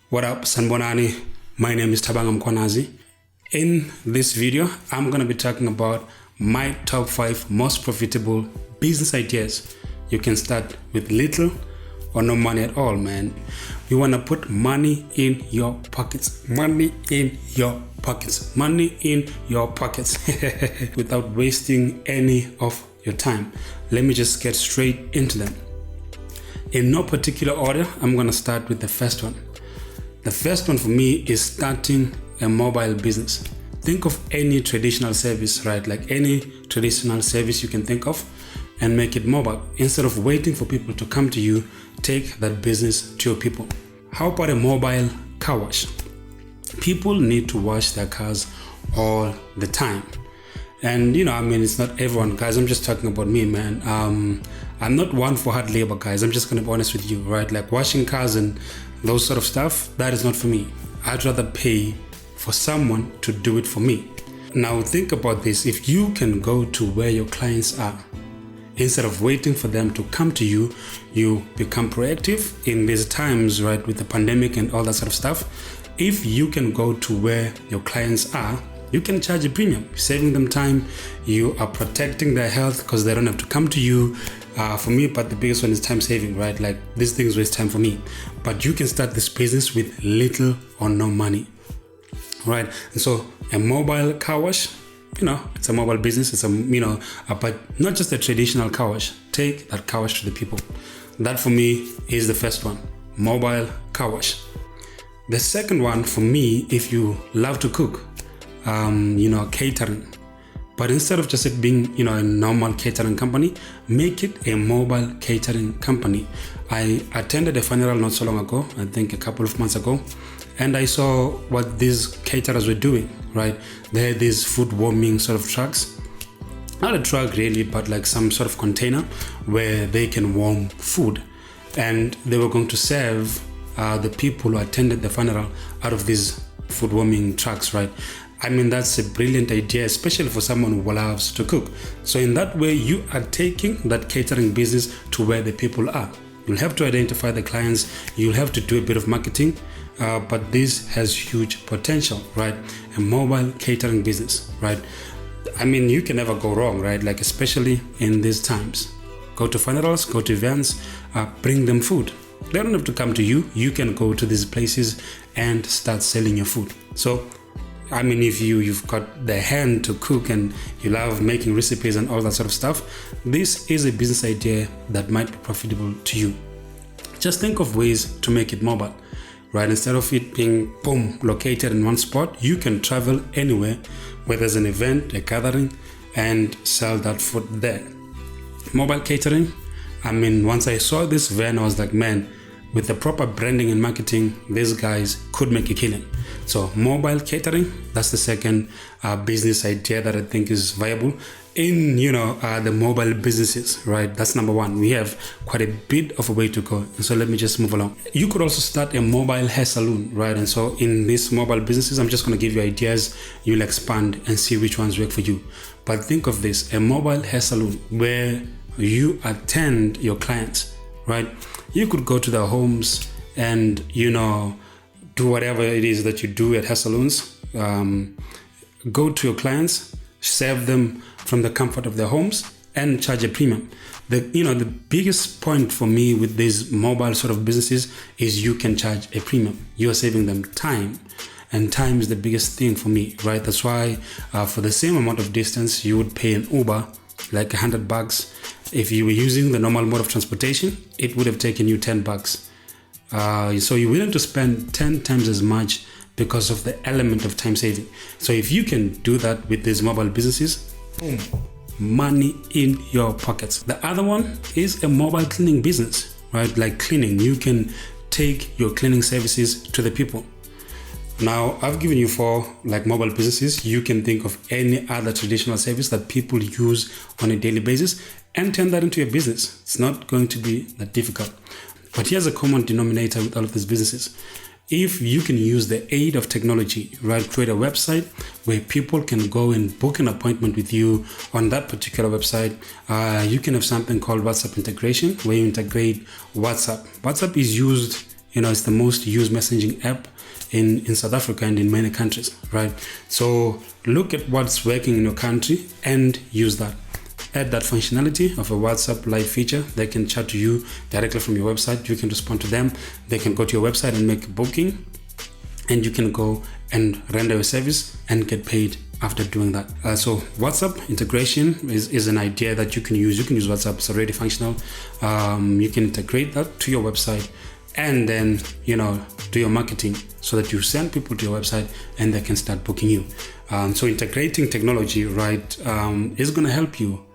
What up, Sanbonani? My name is Tabangam Kwanazi. In this video, I'm going to be talking about my top 5 most profitable business ideas. You can start with little or no money at all, man. You want to put money in your pockets. Money in your pockets. Money in your pockets without wasting any of your time. Let me just get straight into them. In no particular order, I'm going to start with the first one. The first one for me is starting a mobile business. Think of any traditional service, right? Like any traditional service you can think of, and make it mobile. Instead of waiting for people to come to you, take that business to your people. How about a mobile car wash? People need to wash their cars all the time. And it's not everyone, guys. I'm just talking about me, man. I'm not one for hard labor, guys. I'm just gonna be honest with you, right? Like washing cars and those sort of stuff, that is not for me. I'd rather pay for someone to do it for me. Now think about this. If you can go to where your clients are, instead of waiting for them to come to you, you become proactive in these times, right? With the pandemic and all that sort of stuff. If you can go to where your clients are, you can charge a premium, saving them time. You are protecting their health because they don't have to come to you. For me, but the biggest one is time saving, right? Like these things waste time for me. But you can start this business with little or no money, right? And so a mobile car wash, it's a mobile business. It's but not just a traditional car wash. Take that car wash to the people. That for me is the first one, mobile car wash. The second one for me, if you love to cook, catering. But instead of just it being, a normal catering company, make it a mobile catering company. I attended a funeral not so long ago, I think a couple of months ago, and I saw what these caterers were doing, right? They had these food warming sort of trucks. Not a truck really, but like some sort of container where they can warm food. And they were going to serve the people who attended the funeral out of these food warming trucks, right? That's a brilliant idea, especially for someone who loves to cook. So in that way, you are taking that catering business to where the people are. You'll have to identify the clients. You'll have to do a bit of marketing, but this has huge potential, right? A mobile catering business, right? You can never go wrong, right? Like especially in these times. Go to funerals, go to events, bring them food. They don't have to come to you. You can go to these places and start selling your food. So if you've got the hand to cook and you love making recipes and all that sort of stuff, this is a business idea that might be profitable to you. Just think of ways to make it mobile, right? Instead of it being located in one spot, you can travel anywhere where there's an event, a gathering, and sell that food there. Mobile catering, once I saw this van, I was like, man, with the proper branding and marketing, these guys could make a killing. So mobile catering, that's the second business idea that I think is viable in the mobile businesses, right? That's number one. We have quite a bit of a way to go, and so let me just move along. You could also start a mobile hair salon, right? And so in these mobile businesses, I'm just going to give you ideas. You'll expand and see which ones work for you. But think of this, a mobile hair salon where you attend your clients, right? You could go to their homes and do whatever it is that you do at hair salons. Go to your clients, serve them from the comfort of their homes, and charge a premium. The biggest point for me with these mobile sort of businesses is you can charge a premium. You are saving them time, and time is the biggest thing for me, right? That's why for the same amount of distance, you would pay an Uber like $100. If you were using the normal mode of transportation, it would have taken you $10. So you're willing to spend 10 times as much because of the element of time saving. So if you can do that with these mobile businesses, boom, money in your pockets. The other one is a mobile cleaning business, right? Like cleaning, you can take your cleaning services to the people. Now, I've given you 4 mobile businesses. You can think of any other traditional service that people use on a daily basis and turn that into a business. It's not going to be that difficult. But here's a common denominator with all of these businesses. If you can use the aid of technology, right, create a website where people can go and book an appointment with you on that particular website. You can have something called WhatsApp integration, where you integrate WhatsApp. WhatsApp is used it's the most used messaging app in South Africa and in many countries, right? So look at what's working in your country and use that. Add that functionality of a WhatsApp live feature. They can chat to you directly from your website. You can respond to them. They can go to your website and make a booking, and you can go and render your service and get paid after doing that. So WhatsApp integration is an idea that you can use. You can use WhatsApp, it's already functional. You can integrate that to your website and then, do your marketing so that you send people to your website and they can start booking you. So integrating technology, right, is going to help you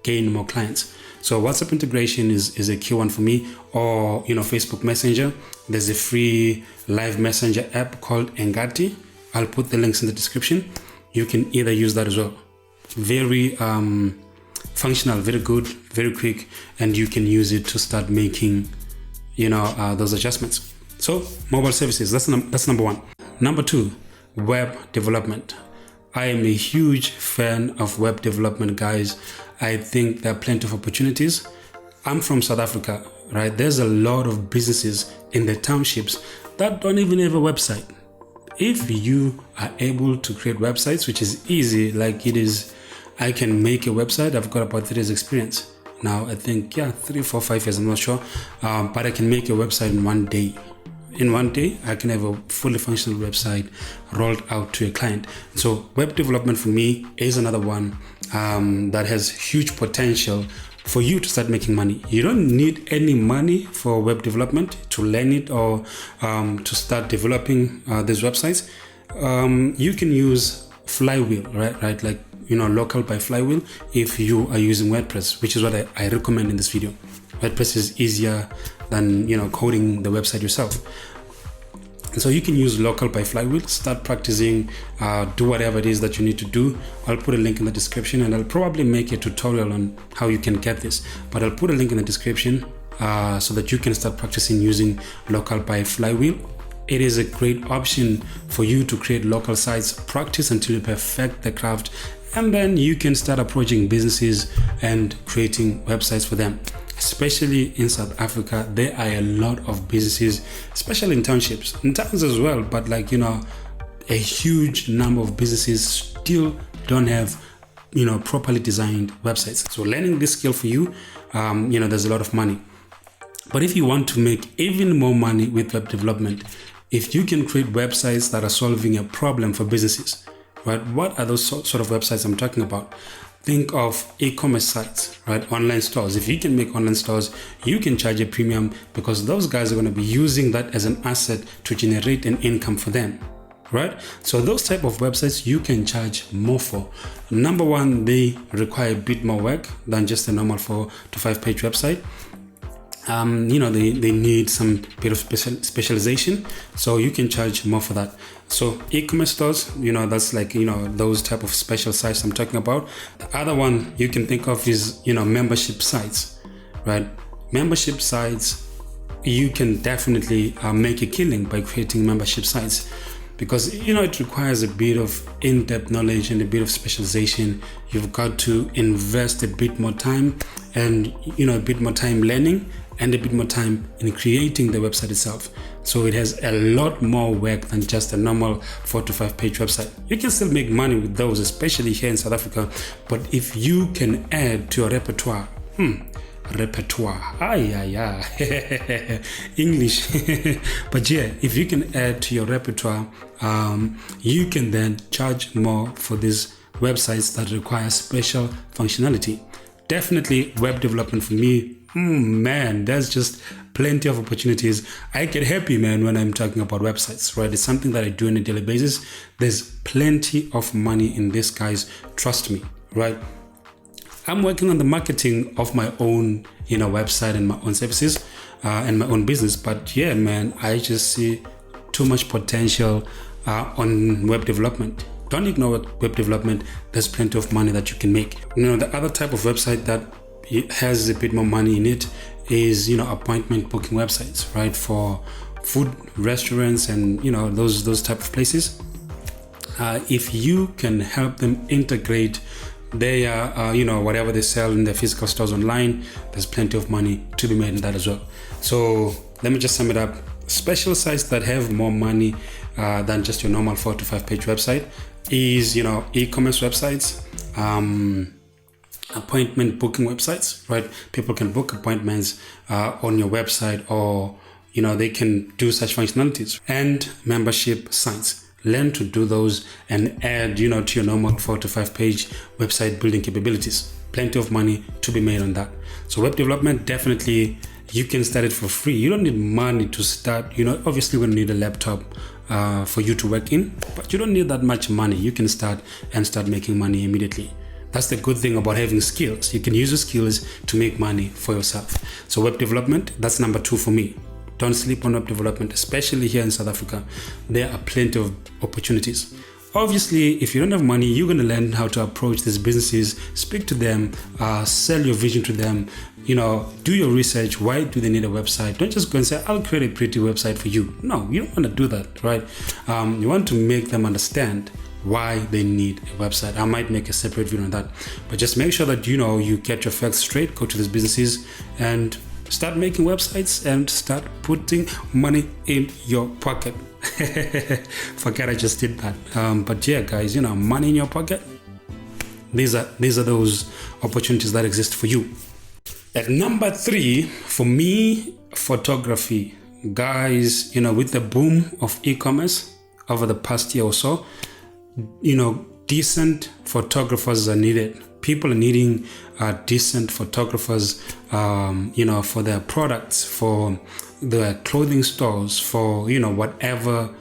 gain more clients. So WhatsApp integration is a key one for me, or Facebook Messenger. There's a free live messenger app called Engati. I'll put the links in the description. You can either use that as well. Very functional, very good, very quick, and you can use it to start making those adjustments. So mobile services, that's number one. Number two, web development. I am a huge fan of web development, guys. I think there are plenty of opportunities. I'm from South Africa, right? There's a lot of businesses in the townships that don't even have a website. If you are able to create websites, which is easy, like it is, I can make a website. I've got about 3 years experience now. I think 3, 4, 5 years, I'm not sure, but I can make a website in one day. In one day, I can have a fully functional website rolled out to a client. So web development for me is another one that has huge potential for you to start making money. You don't need any money for web development to learn it or to start developing these websites. You can use Flywheel, right? Like, local by Flywheel if you are using WordPress, which is what I recommend in this video. WordPress is easier than coding the website yourself. And so you can use local by Flywheel, start practicing, do whatever it is that you need to do. I'll put a link in the description, and I'll probably make a tutorial on how you can get this, but I'll put a link in the description so that you can start practicing using local by Flywheel. It is a great option for you to create local sites, practice until you perfect the craft, and then you can start approaching businesses and creating websites for them. Especially in South Africa, there are a lot of businesses, especially in townships, in towns as well, but a huge number of businesses still don't have properly designed websites. So learning this skill for you, there's a lot of money. But if you want to make even more money with web development, if you can create websites that are solving a problem for businesses, right? What are those sort of websites I'm talking about? Think of e-commerce sites, right? Online stores. If you can make online stores, you can charge a premium because those guys are going to be using that as an asset to generate an income for them, right? So those type of websites you can charge more for. Number one, they require a bit more work than just a normal 4 to 5 page website. They need some bit of specialization, so you can charge more for that. So e-commerce stores, that's like, those type of special sites I'm talking about. The other one you can think of is, membership sites, right? Membership sites, you can definitely make a killing by creating membership sites because, it requires a bit of in-depth knowledge and a bit of specialization. You've got to invest a bit more time and, a bit more time learning and a bit more time in creating the website itself. So it has a lot more work than just a normal 4 to 5 page website. You can still make money with those, especially here in South Africa. But if you can add to your repertoire, English. But if you can add to your repertoire, you can then charge more for these websites that require special functionality. Definitely web development for me, man, there's just plenty of opportunities. I get happy, man, when I'm talking about websites, right? It's something that I do on a daily basis. There's plenty of money in this, guys. Trust me, right? I'm working on the marketing of my own, website and my own services and my own business. But man, I just see too much potential on web development. Don't ignore web development. There's plenty of money that you can make. The other type of website that it has a bit more money in it is appointment booking websites, right? For food restaurants and those type of places. If you can help them integrate their whatever they sell in their physical stores online, there's plenty of money to be made in that as well. So let me just sum it up. special sites that have more money than just your normal 4 to 5 page website is, e-commerce websites, appointment booking websites, right? People can book appointments on your website, or they can do such functionalities. And membership sites. Learn to do those and add, to your normal 4 to 5 page website building capabilities. Plenty of money to be made on that. So web development, definitely you can start it for free. You don't need money to start. Obviously you're going to need a laptop for you to work in, but you don't need that much money. You can start making money immediately. That's the good thing about having skills. You can use your skills to make money for yourself. So web development, that's number 2 for me. Don't sleep on web development, especially here in South Africa. There are plenty of opportunities. Obviously, if you don't have money, you're going to learn how to approach these businesses, speak to them, sell your vision to them, do your research. Why do they need a website? Don't just go and say, I'll create a pretty website for you. No, you don't want to do that, right? You want to make them understand why they need a website. I might make a separate video on that, but just make sure that, you get your facts straight, go to these businesses and start making websites and start putting money in your pocket. Forget I just did that. But yeah, guys, money in your pocket. These are those opportunities that exist for you. At number 3, for me, photography. Guys, with the boom of e-commerce over the past year or so, decent photographers are needed. People are needing decent photographers, for their products, for their clothing stores, for, whatever,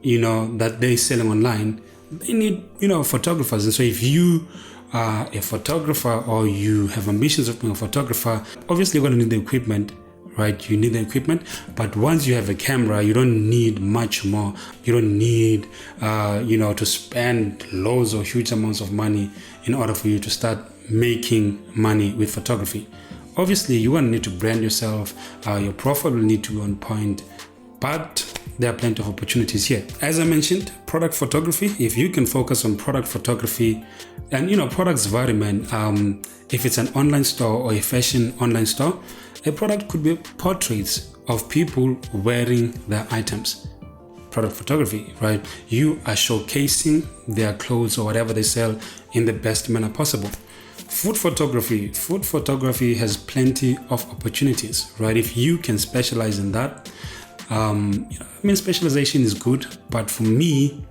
that they're selling online. They need, photographers. And so if you are a photographer or you have ambitions of being a photographer, obviously you're going to need the equipment, right? You need the equipment, but once you have a camera, you don't need much more. You don't need, to spend loads or huge amounts of money in order for you to start making money with photography. Obviously, you're going to need to brand yourself. Your profile will need to be on point, but there are plenty of opportunities here. As I mentioned, product photography. If you can focus on product photography, and products vary, man. If it's an online store or a fashion online store, a product could be portraits of people wearing their items. Product photography, right? You are showcasing their clothes or whatever they sell in the best manner possible. Food photography has plenty of opportunities, right? If you can specialize in that, specialization is good, but for me,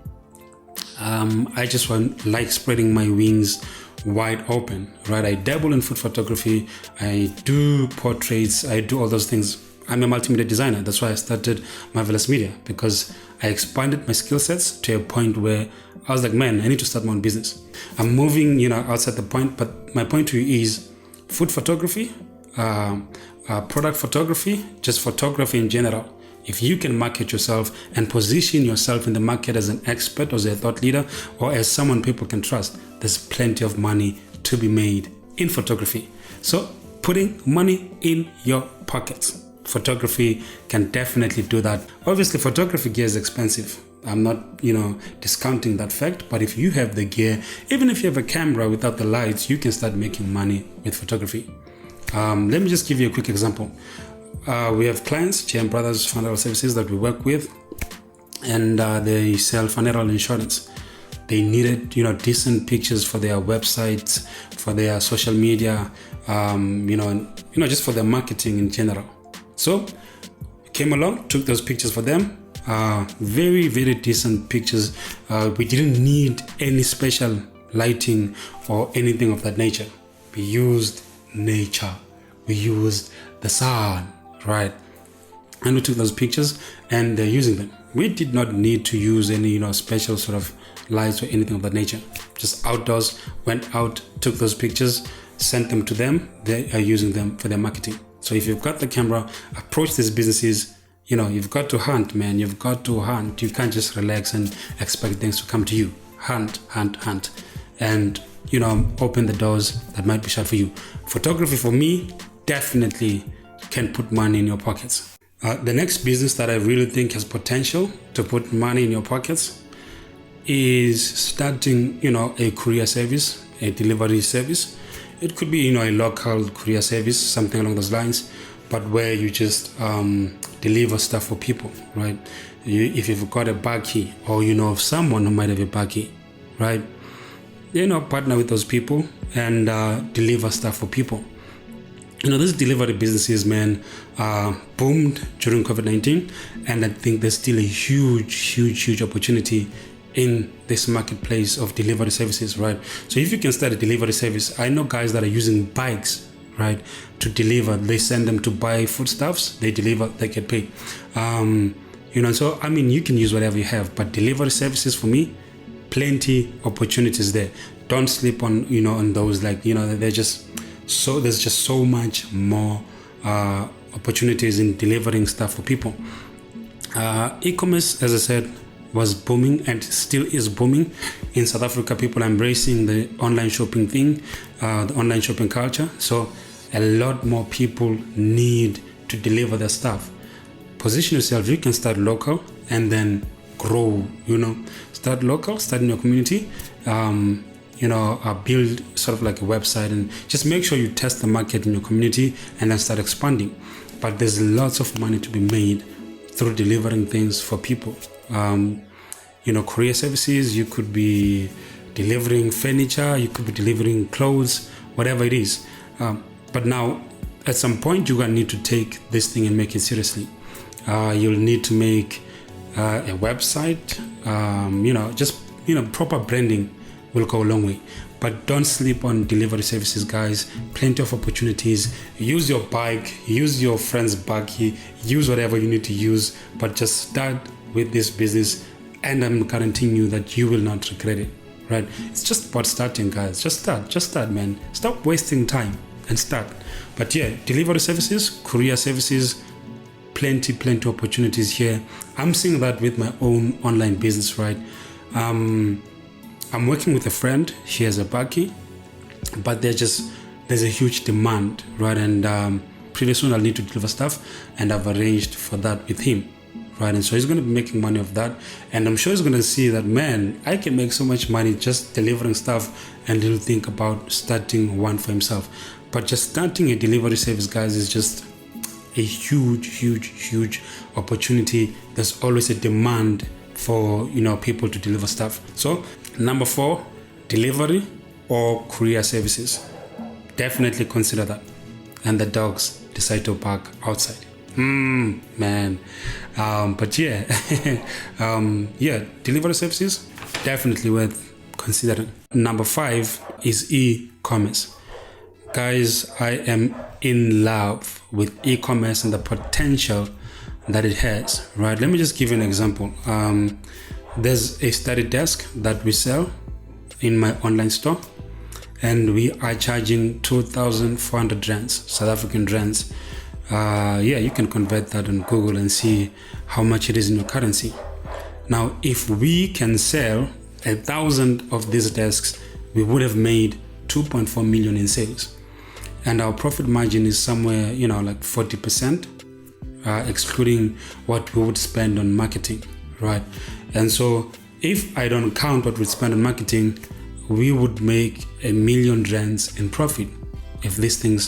I just like spreading my wings wide open, right? I dabble in food photography, I do portraits, I do all those things. I'm a multimedia designer. That's why I started Marvelous Media, because I expanded my skill sets to a point where I was like, man, I need to start my own business. I'm moving, outside the point, but my point to you is food photography, product photography, just photography in general. If you can market yourself and position yourself in the market as an expert, or as a thought leader, or as someone people can trust, there's plenty of money to be made in photography. So putting money in your pockets. Photography can definitely do that. Obviously, photography gear is expensive. I'm not, discounting that fact, but if you have the gear, even if you have a camera without the lights, you can start making money with photography. Let me just give you a quick example. We have clients, JM Brothers Funeral Services, that we work with, and they sell funeral insurance. They needed, decent pictures for their websites, for their social media, just for their marketing in general. So came along, took those pictures for them. Very, very decent pictures. We didn't need any special lighting or anything of that nature. We used nature. We used the sun, right? And we took those pictures and they're using them. We did not need to use any, special sort of lights or anything of that nature. Just outdoors, went out, took those pictures, sent them to them. They are using them for their marketing. So if you've got the camera, approach these businesses. You've got to hunt, man. You've got to hunt. You can't just relax and expect things to come to you. Hunt. And, open the doors that might be shut for you. Photography, for me, definitely can put money in your pockets. The next business that I really think has potential to put money in your pockets is starting, a courier service, a delivery service. It could be, a local courier service, something along those lines, but where you just deliver stuff for people, right? If you've got a buggy, or you know of someone who might have a buggy, right? Partner with those people and deliver stuff for people. These delivery businesses, man, boomed during COVID-19, and I think there's still a huge opportunity in this marketplace of delivery services, right? So if you can start a delivery service, I know guys that are using bikes, right, to deliver. They send them to buy foodstuffs, they deliver, they get paid. So I mean, you can use whatever you have, but delivery services, for me, plenty opportunities there. Don't sleep on on those, they're just so, there's just so much more opportunities in delivering stuff for people. E-commerce, as I said, was booming and still is booming in South Africa. People are embracing the online shopping thing, the online shopping culture. So a lot more people need to deliver their stuff. Position yourself. You can start local and then grow. Start local, start in your community. Build sort of like a website, and just make sure you test the market in your community and then start expanding. But there's lots of money to be made through delivering things for people. Courier services, you could be delivering furniture, you could be delivering clothes, whatever it is. But now, at some point, you're going to need to take this thing and make it seriously. You'll need to make a website, proper branding will go a long way. But don't sleep on delivery services, guys. Plenty of opportunities. Use your bike, use your friend's buggy, use whatever you need to use, but just start with this business, and I'm guaranteeing you that you will not regret it, right? It's just about starting, guys. Just start, man. Stop wasting time and start. But yeah, delivery services, courier services, plenty opportunities here. I'm seeing that with my own online business, right? I'm working with a friend. She has a buggy, but there's a huge demand, right? And pretty soon I'll need to deliver stuff, and I've arranged for that with him, right? And so he's going to be making money off that, and I'm sure he's going to see that, man, I can make so much money just delivering stuff, and he'll think about starting one for himself. But just starting a delivery service, guys, is just a huge opportunity. There's always a demand for people to deliver stuff. So number 4, delivery or courier services. Definitely consider that. And the dogs decide to bark outside. Man. But yeah, delivery services, definitely worth considering. Number 5 is e-commerce. Guys, I am in love with e-commerce and the potential that it has, right? Let me just give you an example. There's a study desk that we sell in my online store, and we are charging 2,400 rands, South African rands. You can convert that on Google and see how much it is in your currency. Now, if we can sell 1,000 of these desks, we would have made 2.4 million in sales, and our profit margin is somewhere, like 40%, excluding what we would spend on marketing, right? And so if I don't count what we spend on marketing, we would make 1 million rands in profit if this thing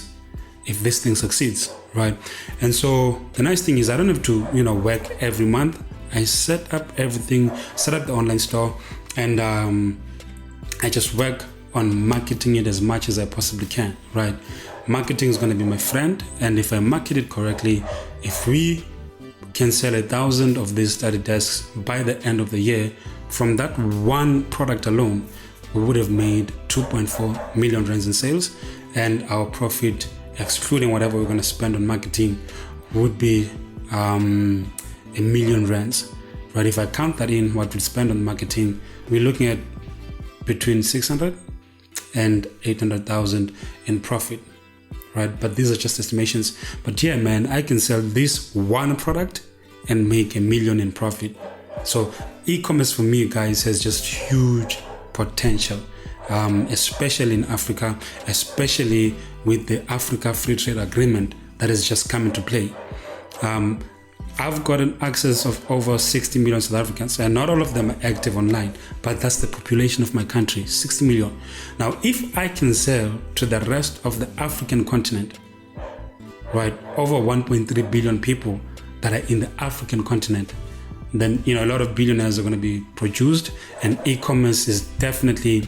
succeeds, right? And so the nice thing is I don't have to work every month. I set up everything, set up the online store, and I just work on marketing it as much as I possibly can, right? Marketing is going to be my friend, and if I market it correctly, if we can sell 1,000 of these study desks by the end of the year, from that one product alone, we would have made 2.4 million rands in sales, and our profit, excluding whatever we're going to spend on marketing, would be 1 million rands, right? If I count that in what we spend on marketing, we're looking at between 600 and 800,000 in profit, right? But these are just estimations. But yeah, man, I can sell this one product and make 1 million in profit. So e-commerce for me, guys, has just huge potential, especially in Africa, especially with the Africa Free Trade Agreement that has just come into play. I've got an access of over 60 million South Africans, and not all of them are active online, but that's the population of my country, 60 million. Now, if I can sell to the rest of the African continent, right, over 1.3 billion people, that are in the African continent, then a lot of billionaires are going to be produced, and e-commerce is definitely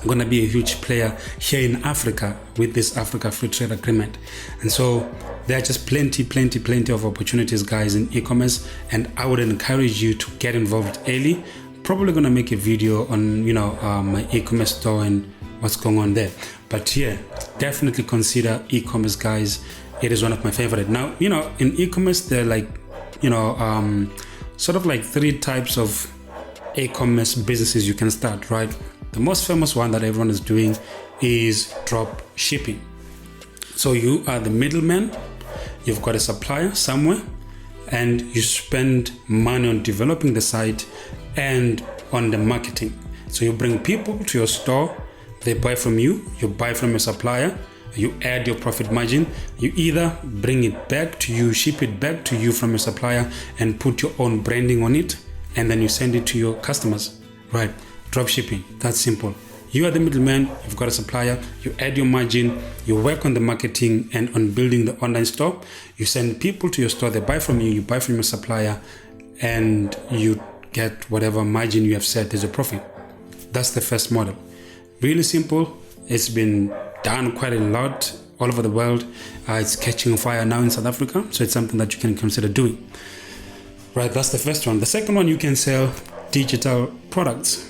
going to be a huge player here in Africa with this Africa Free Trade Agreement. And so there are just plenty of opportunities, guys, in e-commerce, and I would encourage you to get involved early. Probably going to make a video on my e-commerce store and what's going on there. But yeah, definitely consider e-commerce, guys. It is one of my favorite. Now, in e-commerce, there are like sort of like 3 types of e-commerce businesses you can start, right? The most famous one that everyone is doing is drop shipping. So you are the middleman, you've got a supplier somewhere, and you spend money on developing the site and on the marketing. So you bring people to your store, they buy from you, you buy from your supplier, you add your profit margin, you either bring it back to you, ship it back to you from your supplier and put your own branding on it, and then you send it to your customers, right? Drop shipping, that's simple. You are the middleman, you've got a supplier, you add your margin, you work on the marketing and on building the online store, you send people to your store, they buy from you, you buy from your supplier, and you get whatever margin you have set as a profit. That's the first model. Really simple. It's been done quite a lot all over the world. It's catching fire now in South Africa, so it's something that you can consider doing. Right, that's the first one. The second one, you can sell digital products.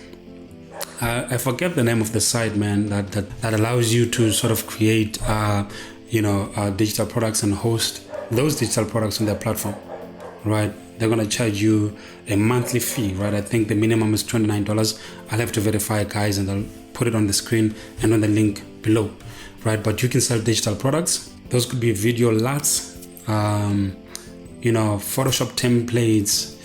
I forget the name of the site, man, that allows you to sort of create digital products and host those digital products on their platform, right? They're going to charge you a monthly fee, right? I think the minimum is $29. I'll have to verify, guys, and I'll put it on the screen and on the link below, right? But you can sell digital products. Those could be video LUTs, Photoshop templates,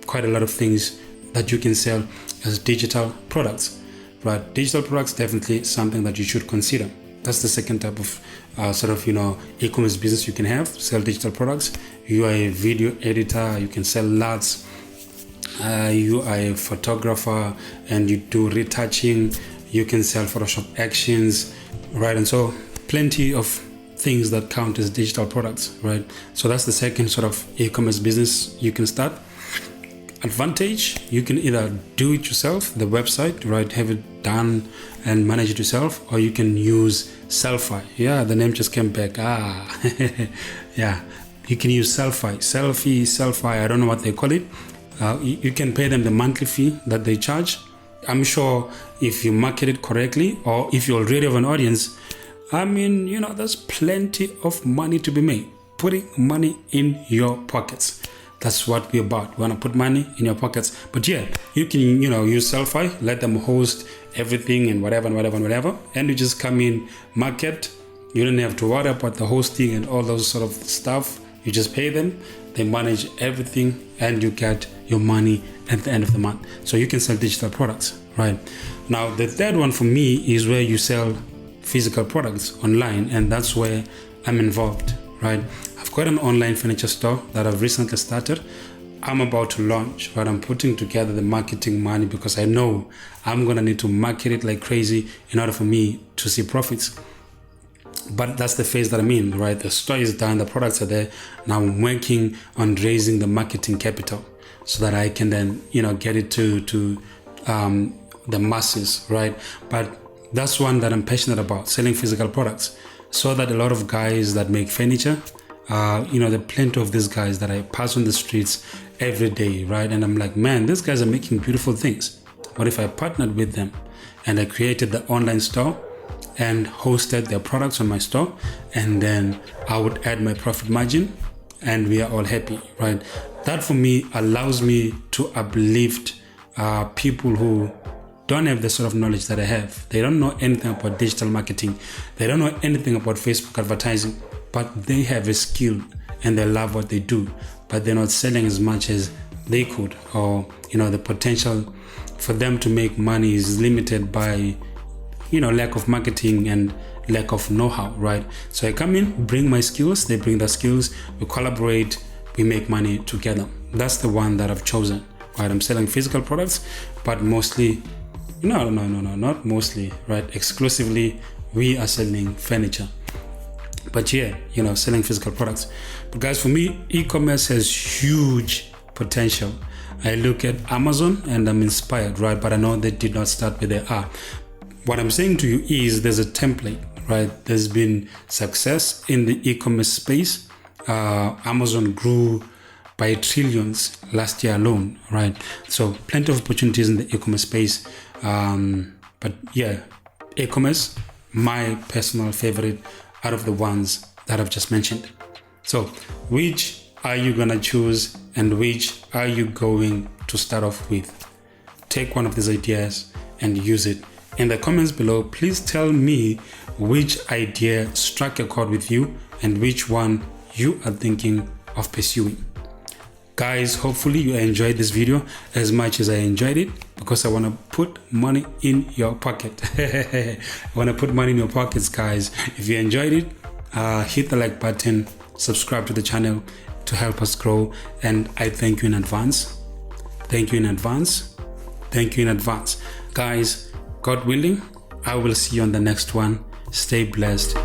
quite a lot of things that you can sell as digital products, right? Digital products, definitely something that you should consider. That's the second type of e-commerce business you can have, sell digital products. You are a video editor, you can sell LUTs. You are a photographer and you do retouching. You can sell Photoshop actions, right? And so plenty of things that count as digital products, right? So that's the second sort of e-commerce business you can start. Advantage, you can either do it yourself, the website, right, have it done and manage it yourself, or you can use Selfie. Yeah, the name just came back. Yeah, you can use Selfie, I don't know what they call it. You can pay them the monthly fee that they charge. I'm sure if you market it correctly, or if you already have an audience, there's plenty of money to be made. Putting money in your pockets. That's what we're about. We want to put money in your pockets. But yeah, you can, use Selfie, let them host everything and whatever. And you just come in, market. You don't have to worry about the hosting and all those sort of stuff. You just pay them, they manage everything, and you get your money at the end of the month. So you can sell digital products, right? Now, the third one for me is where you sell physical products online, and that's where I'm involved, right? I've got an online furniture store that I've recently started. I'm about to launch, right? I'm putting together the marketing money because I know I'm gonna need to market it like crazy in order for me to see profits. But that's the phase that I'm in, right? The store is done, the products are there. Now I'm working on raising the marketing capital so that I can then, get it to the masses, right? But that's one that I'm passionate about, selling physical products, so that a lot of guys that make furniture, there are plenty of these guys that I pass on the streets every day, right? And I'm like, man, these guys are making beautiful things. What if I partnered with them and I created the online store and hosted their products on my store, and then I would add my profit margin and we are all happy, right? That for me allows me to uplift people who don't have the sort of knowledge that I have. They don't know anything about digital marketing. They don't know anything about Facebook advertising, but they have a skill and they love what they do, but they're not selling as much as they could, or the potential for them to make money is limited by lack of marketing and lack of know-how, right? So I come in, bring my skills, they bring their skills, we collaborate, we make money together. That's the one that I've chosen, right? I'm selling physical products, but mostly, not mostly, right? Exclusively, we are selling furniture. But yeah, you know, selling physical products. But guys, for me, e-commerce has huge potential. I look at Amazon and I'm inspired, right? But I know they did not start where they are. What I'm saying to you is there's a template, right? There's been success in the e-commerce space. Amazon grew by trillions last year alone, right? So plenty of opportunities in the e-commerce space. But yeah, e-commerce, my personal favorite out of the ones that I've just mentioned. So which are you gonna choose and which are you going to start off with? Take one of these ideas and use it. In the comments below, please tell me which idea struck a chord with you and which one you are thinking of pursuing. Guys, hopefully you enjoyed this video as much as I enjoyed it, because I want to put money in your pocket. I want to put money in your pockets, guys. If you enjoyed it, hit the like button, subscribe to the channel to help us grow, and I thank you in advance. Thank you in advance. Thank you in advance. Guys, God willing, I will see you on the next one. Stay blessed.